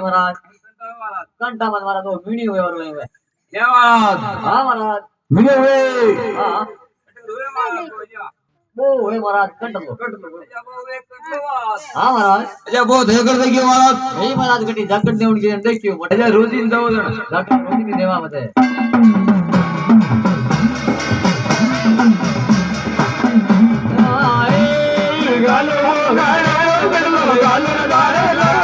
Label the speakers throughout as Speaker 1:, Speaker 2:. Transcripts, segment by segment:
Speaker 1: महाराज कंटा मत महाराज वो वीडियो हुए और हुए क्या महाराज हां महाराज वीडियो हुए हां वो हुए महाराज कंटा लो हां महाराज अच्छा वो दे कर देखियो महाराज नहीं महाराज गटी जाकर दे उनके देखियो अच्छा रोजी दो जण जाकर रोजी देवा मते गालो गालो गालो गालो गालो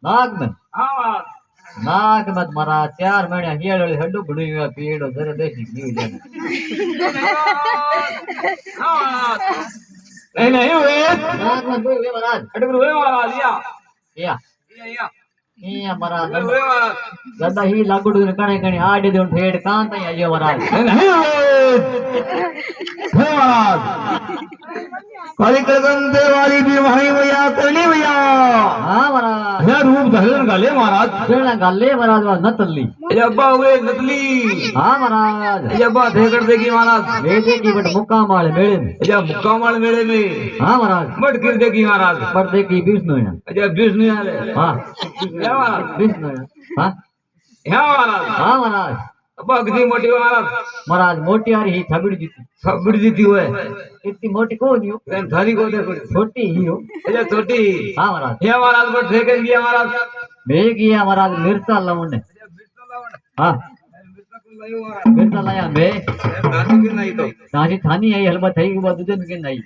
Speaker 1: नाग में नाग मत मरा 4 महीने हेड़ हड्डू बड़ी हुआ पीड़ो जरे देखी नहीं जाने नहीं हुए नाग में हुए महाराज हड्डू हुए महाराज या महाराज हुए महाराज गदा ही लागुडू कणे कणे आडे दे ठेड कांत आयो महाराज नहीं हुए महाराज काली कलगंदे वाली भी वही भैया करनी भैया हां महाराज हे रूप धरन गाले महाराज धरन गाले महाराज वा नतली अब्बा हुए नतली हां महाराज अब्बा देकर देगी महाराज दे देगी बट मुक्का माल मेले में अच्छा मुक्का माल मेले में हां महाराज बट गिर देगी महाराज बट देगी विष्णु है अच्छा विष्णु है हां क्या महाराज विष्णु है हां क्या महाराज हां महाराज अब्बा कितनी मोटी महाराज महाराज मोटी आ रही थबड़ जीती हुए इतनी मोटी कौन हो थारी को देखो छोटी ही हो अच्छा छोटी हां महाराज ये महाराज बट देख गया महाराज मैं गया महाराज मिर्चा लाउन ने हां मिर्चा लाया मैं थानी के नहीं तो थानी आई हलवा थई के बाद दूध के नहीं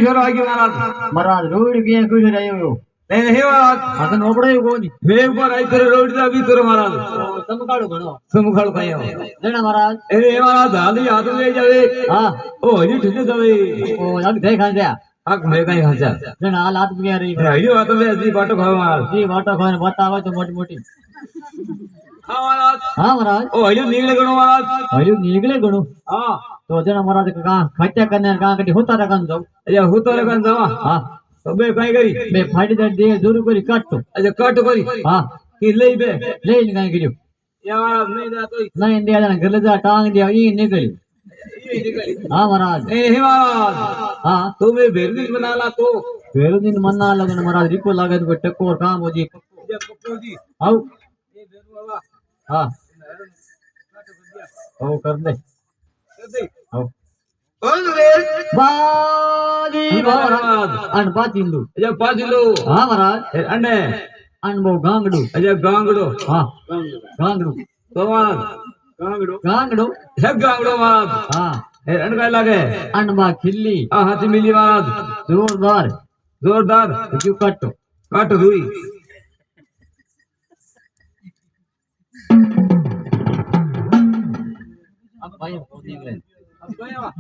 Speaker 1: कुछ आगे महाराज
Speaker 2: रोड किया कुछ रहे हो
Speaker 1: नहीं महाराज
Speaker 2: असन ओपड़े को नहीं
Speaker 1: वे ऊपर आई तेरे रोड से अभी तेरे महाराज समकाड़ो कहीं
Speaker 2: देना महाराज
Speaker 1: अरे महाराज हाली हाथ में जावे
Speaker 2: हां
Speaker 1: ओ हजी ठिके जावे
Speaker 2: ओ अब देखा जा
Speaker 1: आग में कहीं खाचा
Speaker 2: देना हाल हाथ में रही
Speaker 1: हजी बात में अजी बाटो खाओ महाराज
Speaker 2: जी बाटो खाने बतावे तो मोटी मोटी
Speaker 1: हां महाराज ओ हजी निकले गणो महाराज
Speaker 2: हजी निकले गणो
Speaker 1: हां
Speaker 2: तो जना महाराज का खट्या करने का कटी होता रकन जाओ
Speaker 1: अरे होता रकन जावा
Speaker 2: हां
Speaker 1: तो बे कहीं करी
Speaker 2: बे फाड़ी दे दूर करी काटो
Speaker 1: अच्छा काटो करी
Speaker 2: हां
Speaker 1: कि ले बे
Speaker 2: ले कहीं करियो
Speaker 1: यार नहीं जा तो
Speaker 2: नहीं दिया जना घर ले जा टांग दिया ये निकली हाँ महाराज
Speaker 1: ए महाराज
Speaker 2: हाँ
Speaker 1: तुम्हें बेरदिन बना ला तो
Speaker 2: बेरदिन मना लगन महाराज रिको लागे तो टक्को काम हो जी
Speaker 1: पप्पू जी
Speaker 2: आओ
Speaker 1: ये बेर वाला
Speaker 2: हाँ ओ कर दे आओ बाजी महाराज अन पाचिंदू
Speaker 1: अजा पाचिंदू
Speaker 2: हाँ महाराज
Speaker 1: अन्ने
Speaker 2: अनबो गांगडू
Speaker 1: अजा गांगडो
Speaker 2: हाँ गांगडू
Speaker 1: तो महाराज गांगडो
Speaker 2: गांगडो
Speaker 1: है गांगडो महाराज
Speaker 2: हाँ
Speaker 1: अन काय लागे
Speaker 2: अनबा खिल्ली
Speaker 1: हाथी मिली महाराज
Speaker 2: जोरदार
Speaker 1: जोरदार
Speaker 2: क्यों काटो
Speaker 1: काट हुई
Speaker 2: अब भाई फोन निकले अब गया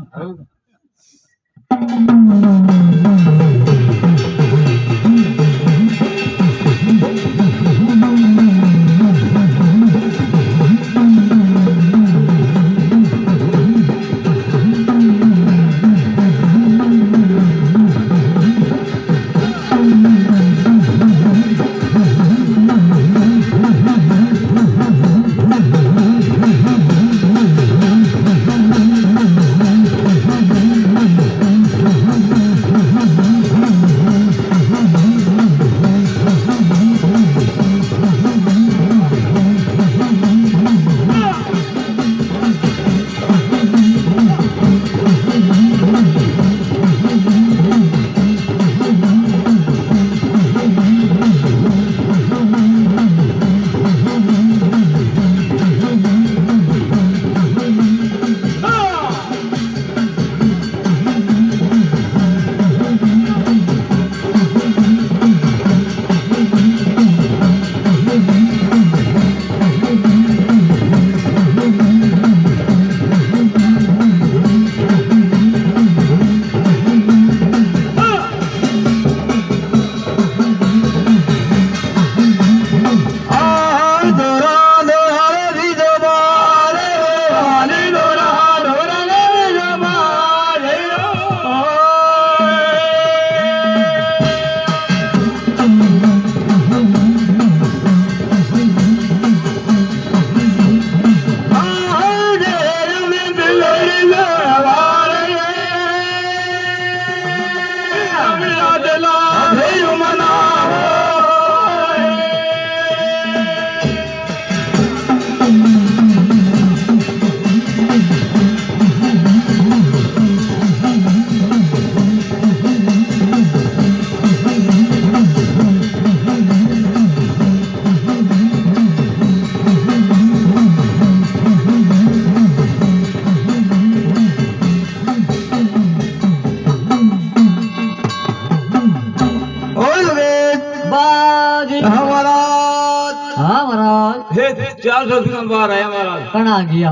Speaker 1: चार सौ बार है महाराज
Speaker 2: कना गया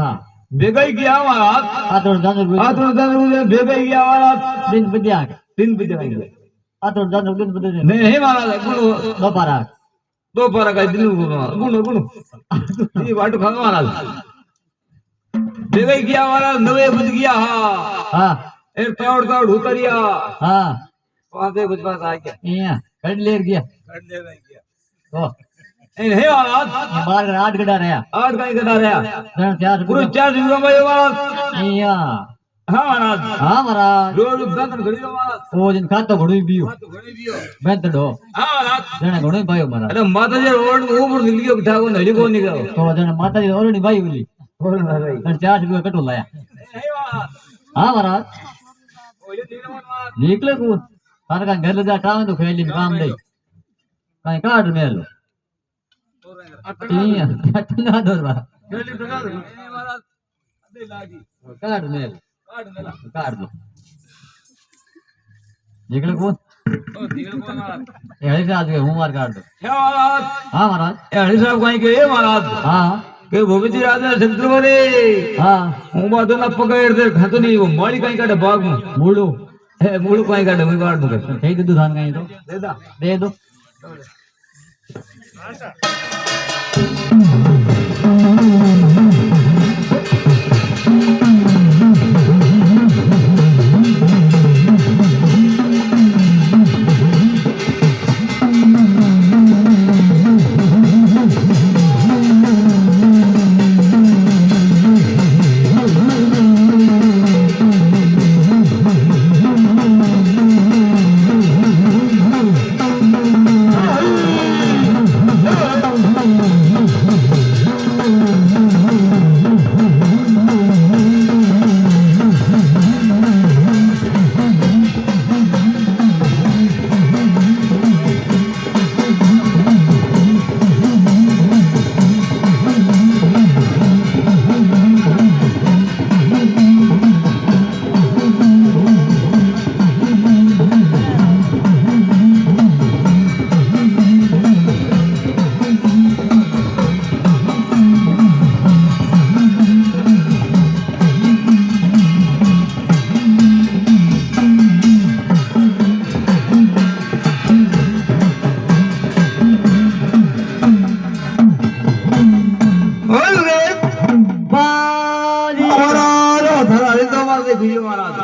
Speaker 1: बेगई गया महाराज
Speaker 2: आतोड़ दादर
Speaker 1: बेगई गया महाराज
Speaker 2: दिन बजा
Speaker 1: गया
Speaker 2: आतोड़ दादर दिन बजा
Speaker 1: नहीं महाराज गुणो दोपहर का दिन गुणो ये बाटू खा महाराज बेगई गया महाराज 9 बज गया
Speaker 2: हाँ
Speaker 1: एक तोड़ उतरिया
Speaker 2: हाँ
Speaker 1: वहां से कुछ बात आ गया
Speaker 2: यहाँ कट ले गया ओ
Speaker 1: नहीं महाराज
Speaker 2: बार 8 गड़ा रहा
Speaker 1: 8 का ही गड़ा रहा पूरे 4 दिन में महाराज
Speaker 2: यहाँ
Speaker 1: हाँ महाराज
Speaker 2: हाँ महाराज
Speaker 1: रोज दातन घड़ी महाराज
Speaker 2: ओ दिन खातो घड़ो बियो मैं तो डो
Speaker 1: हाँ महाराज
Speaker 2: जने घड़ो भाई महाराज
Speaker 1: अरे माता जी रोड में ऊपर निकल गयो ठाको नली को निकलो
Speaker 2: तो जने माता जी और नहीं भाई बोली
Speaker 1: और ना भाई
Speaker 2: 4 रुपया कटो लाया
Speaker 1: नहीं महाराज
Speaker 2: हाँ महाराज
Speaker 1: ओले दिन महाराज
Speaker 2: निकले को तार का घर ले जा काम तो खेली काम दे कहीं काट में लो iya atna dorba kaad mel kaad do निकले कौन ये हरी साहब के मुंह मार काट दो
Speaker 1: क्या महाराज
Speaker 2: हाँ महाराज
Speaker 1: ए हरि साहब कहीं के महाराज
Speaker 2: हाँ
Speaker 1: के भूपति राजा शंकर वाले
Speaker 2: हाँ
Speaker 1: हूँ बात ना पकड़ दे खातो नहीं वो माली कहीं का बाग में
Speaker 2: मूड़ो
Speaker 1: मूल कहीं का मैं काट दूंगा
Speaker 2: सही दे दो धान कहीं तो दे दो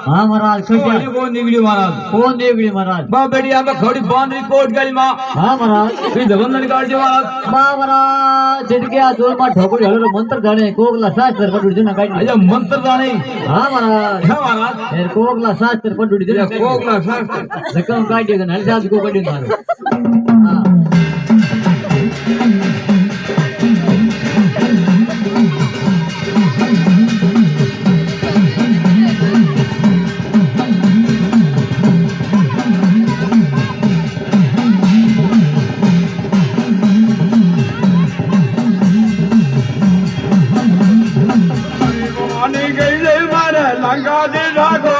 Speaker 2: हाँ महाराज
Speaker 1: कौन निकली महाराज
Speaker 2: कौन देवड़ी महाराज
Speaker 1: बा बेटी आप खड़ी बांध रही कोट गली माँ
Speaker 2: हाँ महाराज
Speaker 1: फिर दबंधन काट दिया महाराज
Speaker 2: बा महाराज जिनके आ जोर मार ठोकर हलो मंत्र जाने कोगला शास्त्र पर उड़ काट
Speaker 1: अच्छा मंत्र जाने
Speaker 2: हाँ महाराज
Speaker 1: क्या महाराज
Speaker 2: फिर कोगला शास्त्र पर उड़
Speaker 1: कोगला शास्त्र
Speaker 2: धक्का काट दिया हर जात को कड़ी मारो हाँ
Speaker 1: लंका दे जागो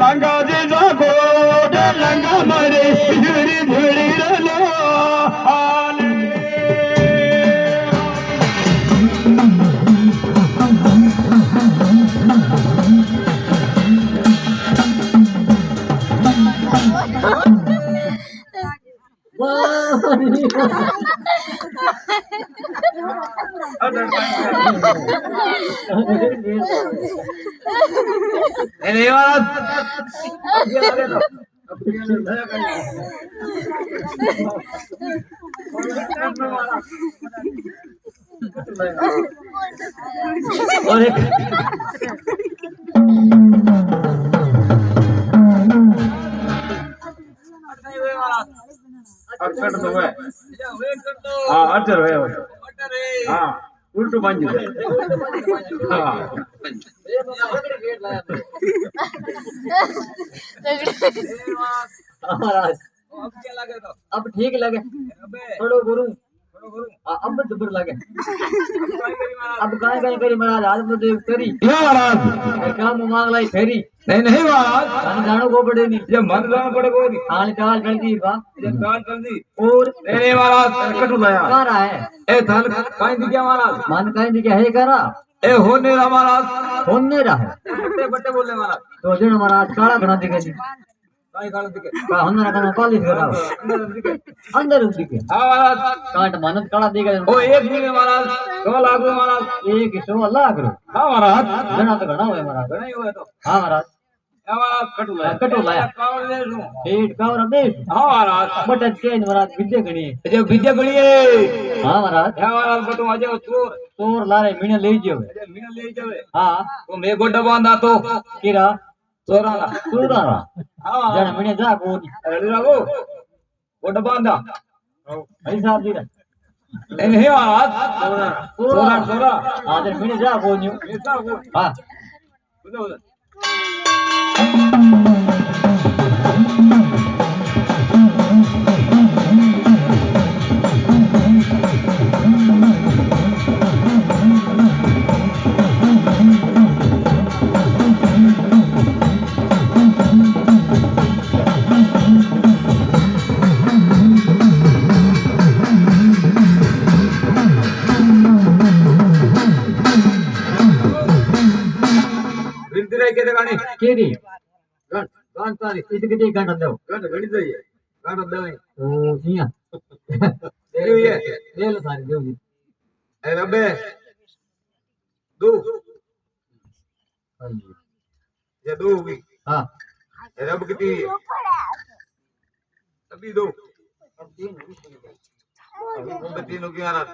Speaker 1: लंका दे जागो लंका मारे धीरे धीरे
Speaker 2: और एक
Speaker 1: कट दो है हां अटर है हां उल्टू बांध दे हां
Speaker 2: अब क्या लगे तो अब ठीक लगे थोड़ो गुरु अब दुबर लगे अब काय करी महाराज आज तो देव करी
Speaker 1: ये महाराज
Speaker 2: काम मांग लाई फेरी
Speaker 1: नहीं नहीं महाराज
Speaker 2: मन जानो को पड़े नहीं
Speaker 1: ये मन जानो पड़े को नहीं
Speaker 2: हाल काल कर दी बा
Speaker 1: ये काल कर दी
Speaker 2: और
Speaker 1: नहीं महाराज कटू लाया
Speaker 2: का रहा है
Speaker 1: ए धन काई दी क्या महाराज
Speaker 2: मन काई दी क्या है करा
Speaker 1: ए होने रहा महाराज
Speaker 2: होने रहा है
Speaker 1: बट्टे बट्टे बोले महाराज
Speaker 2: तो जन महाराज काला घना दिखे जी
Speaker 1: काई काल दिखे
Speaker 2: का होने रहा कॉलेज करा अंदर दिखे
Speaker 1: हां महाराज
Speaker 2: काट मानत काला दिखे
Speaker 1: ओ एक दिन महाराज 100 लाख रो महाराज
Speaker 2: एक 100 लाख रो
Speaker 1: हां महाराज
Speaker 2: घना तो घना है महाराज
Speaker 1: घना ही हुआ तो
Speaker 2: हां महाराज
Speaker 1: कटू लाया कावड़ ले लूं
Speaker 2: पेट कावड़ दे
Speaker 1: हां महाराज
Speaker 2: बटन चेन महाराज विद्या गणी
Speaker 1: जे विद्या गणी है
Speaker 2: हां महाराज
Speaker 1: हां महाराज बटू आजे चोर
Speaker 2: चोर लारे मीने ले जावे
Speaker 1: अरे मीने ले जावे
Speaker 2: हां
Speaker 1: तो मैं गोड्डा बांधा तो
Speaker 2: कीरा
Speaker 1: चोराला
Speaker 2: चोराला
Speaker 1: हां
Speaker 2: जण मीने जा कोनी
Speaker 1: अरे लागो गोड्डा बांधा
Speaker 2: हां भाई साहब जी
Speaker 1: नहीं महाराज
Speaker 2: सोरा
Speaker 1: सोरा
Speaker 2: हाँ तो मैंने जा बोन्यू हाँ केरी गान सारी इतने कितने घंटा दो ओ जिया ले लो सारी दो जी हाँ
Speaker 1: रब कितनी अभी दो तीनों की महाराज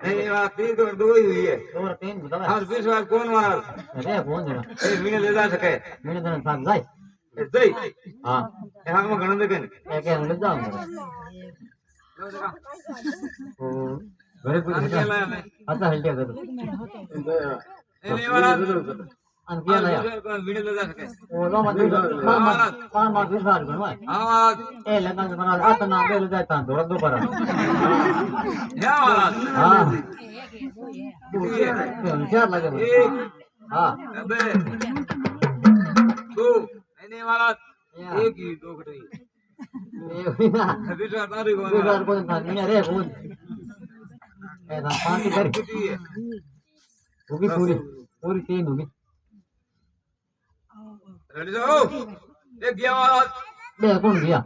Speaker 1: नहीं महाराज तीन तो दो ही हुई है
Speaker 2: और तीन बताओ
Speaker 1: हाँ बीस बार कौन महाराज
Speaker 2: अरे कौन जरा
Speaker 1: मीने ले जा सके
Speaker 2: मैंने तो साथ जाए
Speaker 1: सही
Speaker 2: हाँ
Speaker 1: यहाँ में गणन देखें
Speaker 2: क्या क्या ले जाऊँ ओ वेरी गुड अच्छा हल्के कर
Speaker 1: नहीं महाराज
Speaker 2: अंकिया लाया
Speaker 1: मीने ले जा सके
Speaker 2: ओ लो मत पान मार फिर सार बनवाए
Speaker 1: हाँ महाराज
Speaker 2: ए लगन से बना आता ना बेल जाता थोड़ा दो पर
Speaker 1: क्या महाराज
Speaker 2: हाँ क्या लगे
Speaker 1: एक
Speaker 2: हाँ
Speaker 1: अबे दो नहीं महाराज एक ही दो कटोरी बीस बार तारी कौन
Speaker 2: गुजार कौन था नहीं अरे कौन ऐसा पानी कर होगी पूरी पूरी तीन होगी
Speaker 1: रेडी जाओ एक गया महाराज
Speaker 2: दे कौन गया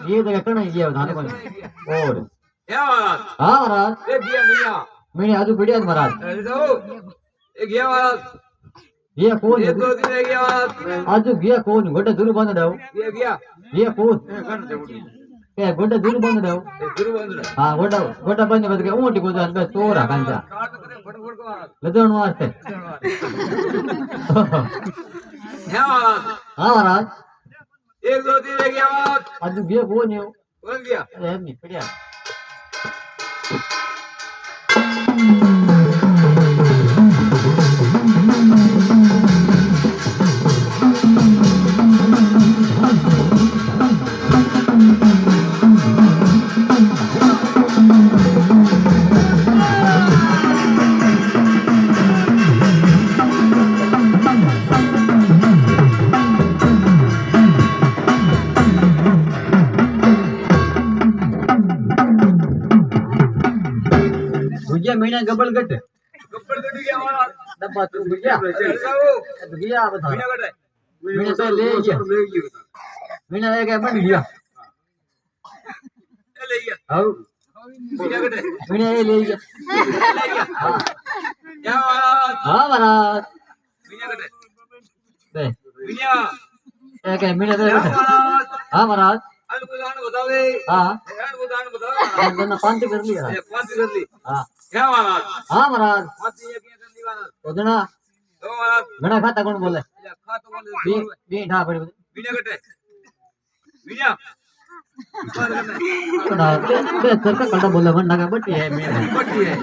Speaker 2: ये जगह करना ही गया धाने कौन और
Speaker 1: क्या महाराज
Speaker 2: हाँ महाराज
Speaker 1: एक गया मियां
Speaker 2: मैंने आज बढ़िया महाराज
Speaker 1: रेडी जाओ एक गया महाराज
Speaker 2: ये कौन
Speaker 1: एक दो दिन एक गया महाराज
Speaker 2: आज गया कौन गोटे दूर बंद रहो
Speaker 1: ये गया
Speaker 2: ये कौन
Speaker 1: गण दे उड़ी
Speaker 2: ए गोटे दूर बंद रहो
Speaker 1: गुरु बंद
Speaker 2: हाँ गोटा गोटा बंद बंद के ऊँटी को जान पे चोरा कांचा
Speaker 1: काट करे फटाफट को महाराज
Speaker 2: लदन वास्ते
Speaker 1: क्या महाराज
Speaker 2: हाँ महाराज
Speaker 1: एक दो दिन एक गया महाराज
Speaker 2: आज गया कौन है
Speaker 1: कौन गया
Speaker 2: अरे नहीं बढ़िया भुजिया महीना गबल गट
Speaker 1: गब्बर कट गया महाराज
Speaker 2: डब्बा तू भुजिया
Speaker 1: जाओ
Speaker 2: भुजिया बता
Speaker 1: बिना कटे
Speaker 2: महीना तो ले गया महीना ले गया बन गया
Speaker 1: ले गया
Speaker 2: हाँ
Speaker 1: बिना कटे
Speaker 2: महीना ये ले गया
Speaker 1: ले गया
Speaker 2: हाँ
Speaker 1: क्या महाराज
Speaker 2: हाँ महाराज
Speaker 1: बिना कटे
Speaker 2: दे
Speaker 1: बिना
Speaker 2: एक है महीना तो
Speaker 1: महाराज
Speaker 2: हाँ महाराज
Speaker 1: अनुदान बताओगे
Speaker 2: हाँ
Speaker 1: अनुदान बताओ
Speaker 2: मैंने पांच कर लिया
Speaker 1: ये पांच कर ली
Speaker 2: हाँ
Speaker 1: क्या महाराज
Speaker 2: हाँ महाराज
Speaker 1: पांच ये क्या कर ली महाराज
Speaker 2: तो जना
Speaker 1: तो महाराज
Speaker 2: घना खाता कौन बोले
Speaker 1: या खा तो बोले
Speaker 2: बी ठा पड़ी
Speaker 1: बिना कटे बिना
Speaker 2: बे सरका कटा बोले मन लगा बटी है मैं
Speaker 1: बटी है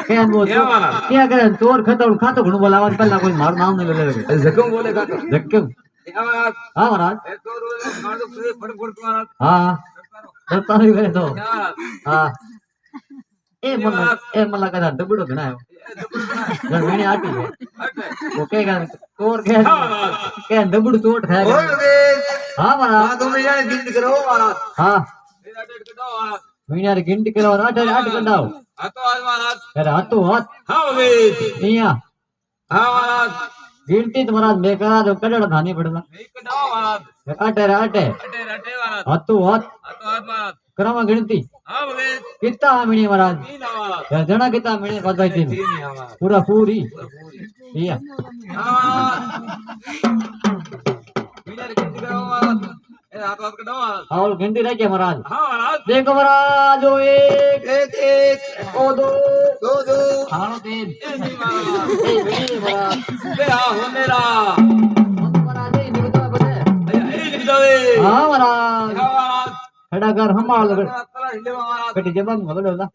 Speaker 2: क्या बोल
Speaker 1: क्या महाराज
Speaker 2: क्या करे चोर खाता कौन बोला वन पहला कोई मार नाम नहीं ले ले
Speaker 1: जखम बोले का
Speaker 2: धक्के
Speaker 1: क्या महाराज
Speaker 2: हाँ महाराज
Speaker 1: एक तो रोज मार दो फिर फटफट महाराज
Speaker 2: हाँ डरता नहीं करे तो
Speaker 1: क्या महाराज
Speaker 2: हाँ ए मला का दबड़ो घना है घर मैंने आटी है वो कहेगा चोर क्या दबड़ चोट खाएगा हाँ महाराज
Speaker 1: तुम जाने गिनती करो महाराज
Speaker 2: हाँ
Speaker 1: मेरा डेट कटाओ महाराज
Speaker 2: महीना गिनती करो आठ आठ कंडाओ
Speaker 1: हाथों हाथ महाराज
Speaker 2: अरे हाथों हाथ
Speaker 1: हाँ बे
Speaker 2: निया
Speaker 1: हाँ महाराज
Speaker 2: गिनती तो महाराज मैं करा दो कड़ड़ा धानी पड़ना
Speaker 1: नहीं कटाओ महाराज
Speaker 2: आटे रे आटे
Speaker 1: अटे रटे महाराज
Speaker 2: हाथों हाथ
Speaker 1: हाथों हाथ महाराज
Speaker 2: करामा गिनती
Speaker 1: हाँ बे
Speaker 2: कितना मिनी महाराज
Speaker 1: तीन है महाराज
Speaker 2: यार जना कितना मिनी बताई थी
Speaker 1: तीन है महाराज
Speaker 2: पूरा पूरी ये
Speaker 1: हाँ बिना गिनती करो महाराज ए हाथों हाथ कटाओ महाराज
Speaker 2: और गिनती रह गया महाराज
Speaker 1: हाँ महाराज
Speaker 2: देखो महाराज ओ एक
Speaker 1: एक
Speaker 2: ओ दो
Speaker 1: दो दो
Speaker 2: हाँ तीन
Speaker 1: नहीं महाराज
Speaker 2: ए मिनी महाराज
Speaker 1: मेरा हो मेरा
Speaker 2: महाराज ये निकलता बजे
Speaker 1: लिख दो
Speaker 2: हाँ महाराज
Speaker 1: महाराज
Speaker 2: खड़ा कर हम आल
Speaker 1: तला
Speaker 2: Kati jebang ngalo na.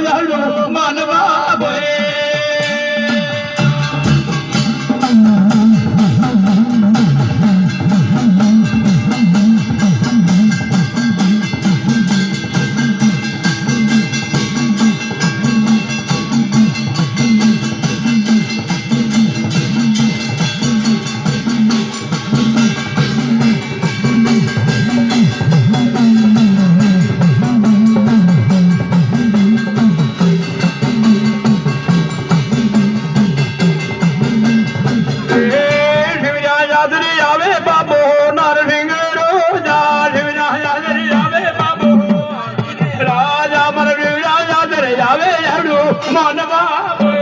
Speaker 1: यारो मानवा बोए मानवा